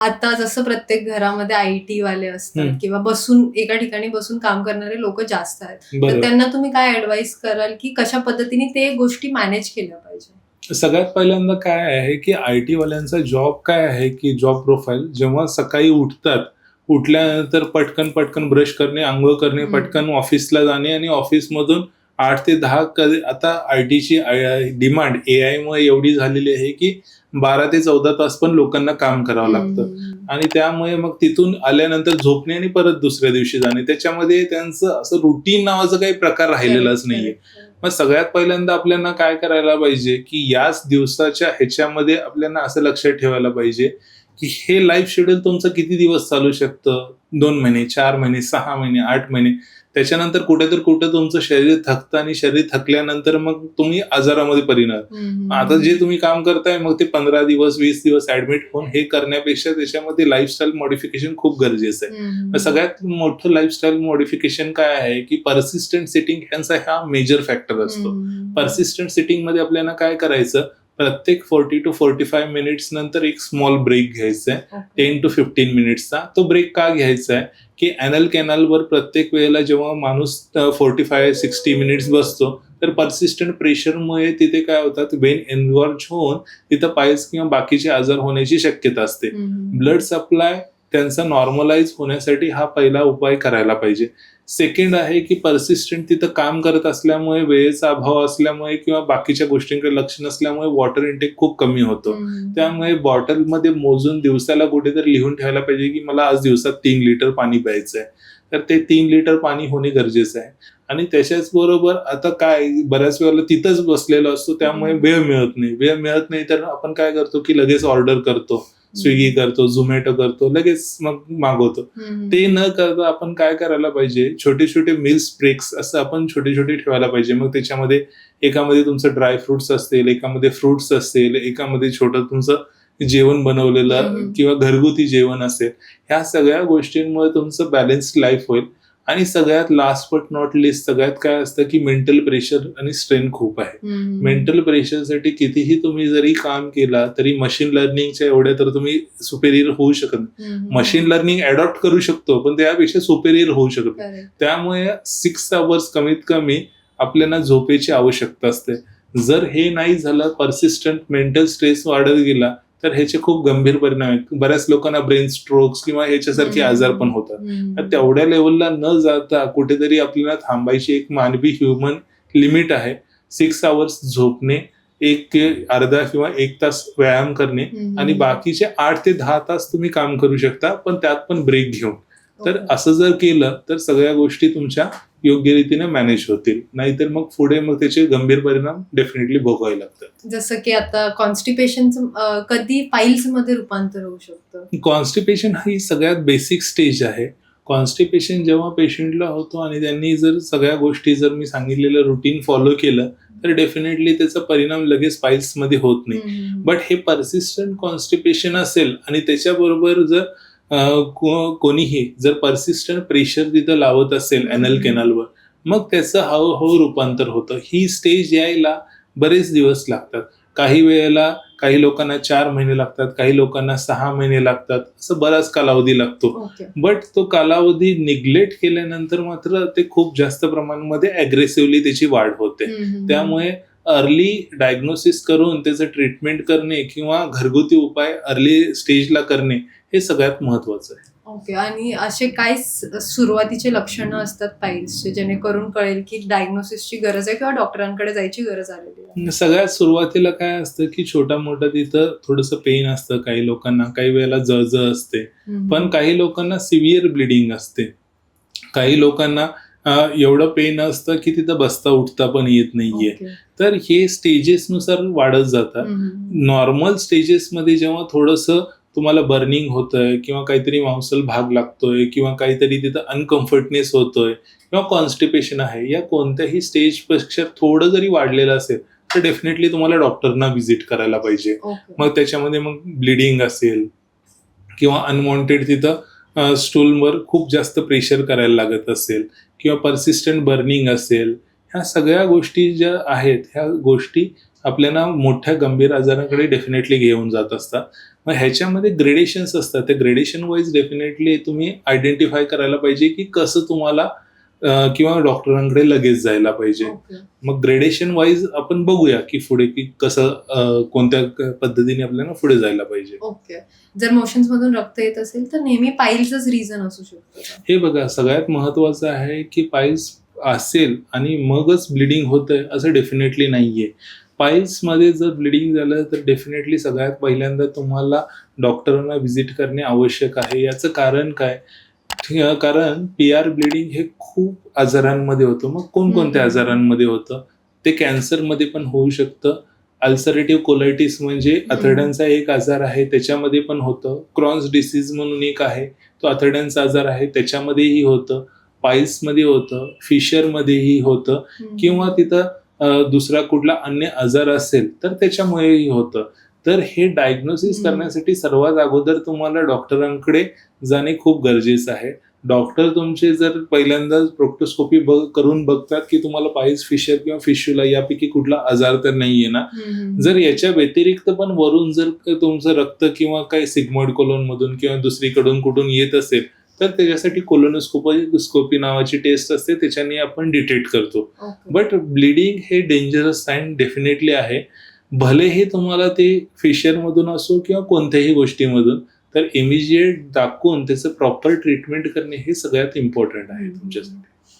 आता जसं प्रत्येक घरामध्ये आय-टी वाले असतात हं, किंवा बसून एका ठिकाणी बसून काम करणारे लोकं जास्त आहेत. तर बरोबर. त्यांना तुम्ही काय ॲडवाईस कराल, की कशा पद्धतीने ते गोष्टी मॅनेज केल्या पाहिजे? सगळ्यात पहिल्यांदा काय आहे, की आय-टी वाल्यांचा जॉब काय आहे, की जॉब प्रोफाईल जेव्हा सकाळी उठतात, उठल्यानंतर पटकन ब्रश करणे, अंघोळ करणे, हं. पटकन ऑफिसला जाणे आणि ऑफिसमधून 8 ते 10 कधी आता आय-टीची डिमांड एआयमुळे एवढी झालेली आहे, की 12 ते 14 तास पण लोकांना काम करावं हं, लागतं हं, हं. आणि त्यामुळे मग तिथून आल्यानंतर झोपणे आणि परत दुसऱ्या दिवशी जाणे. त्याच्यामध्ये त्यांचं असं रुटीन नावाचा काही प्रकार करेक्ट, राहिलेलाच नाहीये. Correct, correct. मग सगळ्यात पहिल्यांदा आपल्याला काय करायला पाहिजे, की याच दिवसाच्या ह्याच्यामध्ये आपल्याला असं लक्षात ठेवायला पाहिजे, की हे लाईफ शेड्यूल तुमचं किती दिवस चालू शकतं? 2 महिने, 4 महिने, 6 महिने, 8 महिने. त्याच्यानंतर कुठं तुमचं शरीर थकतं आणि शरीर थकल्यानंतर मग तुम्ही आजारामध्ये परिणत. हं, हं, आता हं, जे हं. तुम्ही काम करताय मग ते 15 दिवस, 20 दिवस ॲडमिट होऊन हे करण्यापेक्षा त्याच्यामध्ये लाईफस्टाईल मॉडिफिकेशन खूप गरजेचं आहे. हं, हं, मग हं. सगळ्यात मोठं लाईफस्टाईल मॉडिफिकेशन काय आहे, की पर्सिस्टंट सिटिंग ह्यांचा हा मेजर फॅक्टर हं, असतो. हं, हं. पर्सिस्टंट सिटिंगमध्ये आपल्याला काय करायचं, प्रत्येक 40 टू 45 मिनिट्स नंतर एक स्मॉल ब्रेक घ्यायचा आहे. ओके. 10 टू 15 मिनिट्सचा. तो ब्रेक का घ्यायचा आहे, की ॲनल कॅनलवर प्रत्येक वेळेला जेव्हा माणूस 45-60 मिनिट्स बसतो, तर पर्सिस्टंट प्रेशरमुळे तिथे काय होतात, वेन एन्गॉर्ज होऊन तिथं पायल्स किंवा बाकीचे आजार होण्याची शक्यता असते. हं, हं, हं. ब्लड सप्लाय त्यांचा नॉर्मलाइज होण्यासाठी हा पहिला उपाय करायला पाहिजे. सेकंड आहे, की पर्सिस्टंट तिथं काम करत असल्यामुळे, वेळेचा अभाव असल्यामुळे किंवा बाकीच्या गोष्टींकडे लक्ष नसल्यामुळे वॉटर इंटेक खूप कमी होतो. हं, हं, हं. त्यामुळे बॉटलमध्ये मोजून दिवसाला कुठेतरी लिहून ठेवायला पाहिजे, की मला आज दिवसात 3 लिटर पाणी प्यायचं आहे. तर ते 3 लिटर पाणी होणे गरजेचं आहे. आणि त्याच्याच बरोबर आता काय बऱ्याच वेळेला तिथंच बसलेलो असतो त्यामुळे हं, वेळ मिळत नाही. वेळ मिळत नाही तर आपण काय करतो, की लगेच ऑर्डर करतो. Swiggy हं. करतो, Zomato करतो, लगेच मग मागवतो. हं, हं, ते हं. न करता आपण काय करायला पाहिजे, छोटे-छोटे मील्स ब्रेक्स असं आपण छोटे-छोटे ठेवायला पाहिजे. मग त्याच्यामध्ये एकामध्ये तुमचं ड्राय फ्रुट्स असतील, एकामध्ये फ्रुट्स असतील, एकामध्ये छोटं तुमचं जेवण हं, बनवलेलं हं. किंवा घरगुती जेवण असेल. ह्या सगळ्या गोष्टींमुळे तुमचं बॅलन्स्ड लाईफ होईल आणि सगळ्यात लास्ट बट नॉट लिस्ट सगळ्यात काय असतं, की मेंटल प्रेशर आणि स्ट्रेन खूप आहे. हं, हं, हं. मेंटल प्रेशरसाठी कितीही तुम्ही जरी काम केला, तरी मशीन लर्निंगच्या एवढ्या तर तुम्ही सुपेरियर होऊ शकत नाही. हं, हं, मशीन हं. लर्निंग अडॉप्ट करू शकतो, पण त्यापेक्षा सुपेरियर होऊ शकत नाही. करेक्ट. त्यामुळे 6 अवर्स कमीत कमी आपल्याला झोपेची आवश्यकता असते. जर हे नाही झालं, पर्सिस्टंट मेंटल स्ट्रेस वाढत गेला, तर ह्याचे खूप गंभीर परिणाम आहेत. बऱ्याच लोकांना ब्रेन स्ट्रोक्स किंवा हं, ह्याच्यासारखे हं, आजार हं. पण होतात. हं, हं, तर हं. तेवढ्या लेव्हलला न जाता कुठेतरी आपल्याला थांबायची एक मानवी ह्युमन लिमिट आहे. 6 अवर्स झोपणे, 1 ते अर्धा किंवा 1 तास व्यायाम करणे हं, हं, आणि हं. बाकीचे 8 ते 10 तास तुम्ही काम करू शकता, पण त्यात पण ब्रेक घेऊन. तर ओके. असं जर केलं, तर सगळ्या गोष्टी तुमच्या योग्य रीतीने मॅनेज होतील. नाहीतर मग पुढे मग त्याचे गंभीर परिणाम डेफिनेटली भोगावे लागतात. जसं की आता कॉन्स्टिपेशनचं कधी पाईल्समध्ये रूपांतर होऊ शकतं? कॉन्स्टिपेशन ही सगळ्यात बेसिक स्टेज आहे. कॉन्स्टिपेशन जेव्हा पेशंटला होतो आणि त्यांनी जर सगळ्या गोष्टी जर मी सांगितलेलं रुटीन फॉलो केलं, तर डेफिनेटली त्याचा परिणाम लगेच पाईल्समध्ये होत नाही. हं, हं, हं. बट हे पर्सिस्टंट कॉन्स्टिपेशन असेल आणि त्याच्याबरोबर जर कोणीही जर पर्सिस्टंट प्रेशर तिथं लावत असेल हं, एनल हं, हं. कॅनलवर, मग त्याचं हळू रूपांतर होतं. ही स्टेज यायला बरेच दिवस लागतात. काही वेळेला काही लोकांना 4 महिने लागतात, काही लोकांना 6 महिने लागतात. असं बराच कालावधी लागतो. ओके. बट तो कालावधी निग्लेक्ट केल्यानंतर मात्र ते खूप जास्त प्रमाणामध्ये अग्रेसिव्हली त्याची वाढ होते. हं, हं, हं. त्यामुळे अर्ली डायग्नोसिस करून त्याचं ट्रीटमेंट करणे किंवा घरगुती उपाय अर्ली स्टेजला करणे हे सगळ्यात महत्त्वाचं आहे. ओके. आणि असे काय सुरुवातीचे लक्षणं असतात पाईल्सचे जेणेकरून कळेल की डायग्नोसिसची गरज आहे किंवा डॉक्टरांकडे जायची गरज आलेली आहे? सगळ्यात सुरुवातीला काय असतं, की छोटा-मोठा तिथं थोडंसं पेन असतं काही लोकांना, काही वेळेला जळजळ असते. हं, हं, पण हं. काही लोकांना सिव्हिअर ब्लीडिंग असते. काही लोकांना एवढं पेन असतं, की तिथं बसता-उठता पण येत नाहीये. ओके. तर हे स्टेजेसनुसार वाढत जातात. हं, हं, हं. नॉर्मल स्टेजेसमध्ये जेव्हा थोडंसं तुम्हाला बर्निंग होतंय किंवा काहीतरी मांसल भाग लागतोय किंवा काहीतरी तिथं अनकम्फर्टनेस होतोय किंवा कॉन्स्टिपेशन आहे, या कोणत्याही स्टेजपेक्षा थोडं जरी वाढलेलं असेल, तर डेफिनेटली तुम्हाला डॉक्टरना व्हिजिट करायला पाहिजे. ओके. मग त्याच्यामध्ये मग ब्लीडिंग असेल किंवा अनवॉन्टेड तिथं स्टूलवर खूप जास्त प्रेशर करायला लागत असेल किंवा पर्सिस्टंट बर्निंग असेल, ह्या सगळ्या गोष्टी ज्या आहेत, ह्या गोष्टी आपल्याला मोठ्या गंभीर आजाराकडे डेफिनेटली घेऊन जात असतात. मग ह्याच्यामध्ये ग्रेडेशन्स असतात, त्या ग्रेडेशन वाईज डेफिनेटली तुम्ही आयडेंटिफाय करायला पाहिजे की कसं तुम्हाला किंवा डॉक्टरांकडे लगेच जायला पाहिजे. ओके. मग ग्रेडेशन वाईज आपण बघूया की पुढे की कसं कोणत्या पद्धतीने आपल्याला पुढे जायला पाहिजे. ओके. जर मोशन्स मधून रक्त येत असेल तर नेहमी पाईल्सच रिझन असू शकतं का? हे बघा, सगळ्यात महत्वाचं आहे की पाईल्स असेल आणि मगच ब्लिडिंग होतंय असं डेफिनेटली नाहीये. पाईल्समध्ये जर ब्लिडिंग झालं तर डेफिनेटली सगळ्यात पहिल्यांदा तुम्हाला डॉक्टरांना व्हिजिट करणे आवश्यक आहे. याचं कारण काय? कारण पीआर ब्लिडिंग हे खूप आजारांमध्ये होतं. मग कोणकोणत्या आजारांमध्ये होतं? ते कॅन्सरमध्ये पण होऊ शकतं. अल्सरेटिव्ह कोलायटिस म्हणजे आतड्यांचा एक आजार आहे, त्याच्यामध्ये पण होतं. क्रॉन्स डिसीज म्हणून एक आहे, तो आतड्यांचा आजार आहे, त्याच्यामध्येही होतं. पाईल्समध्ये होतं, फिशरमध्येही होतं, किंवा तिथं दुसरा कुठला अन्य आजार असेल तर त्याच्यामुळेही होतं. तर हे डायग्नोसिस करण्यासाठी सर्वात अगोदर तुम्हाला डॉक्टरांकडे जाणे खूप गरजेचं आहे. डॉक्टर तुमचे जर पहिल्यांदा प्रोक्टोस्कोपी करून बघतात की तुम्हाला पाईल्स, फिशर किंवा फिशुला यापैकी कुठला आजार तर नाहीये ना, जर याच्या व्यतिरिक्त पण वरून जर तुमचं रक्त किंवा काही सिग्मॉइड कोलोन मधून किंवा दुसरीकडून कुठून येत असेल तर त्याच्यासाठी कोलोनोस्कोपी नावाची टेस्ट असते, त्याच्याने आपण डिटेक्ट करतो. बट ब्लिडिंग हे डेंजरस साईन डेफिनेटली आहे. भलेही तुम्हाला ते फिशर मधून असो किंवा कोणत्याही गोष्टीमधून, तर इमिजिएट दाखवून त्याचं प्रॉपर ट्रीटमेंट करणे हे सगळ्यात इम्पॉर्टंट आहे तुमच्यासाठी.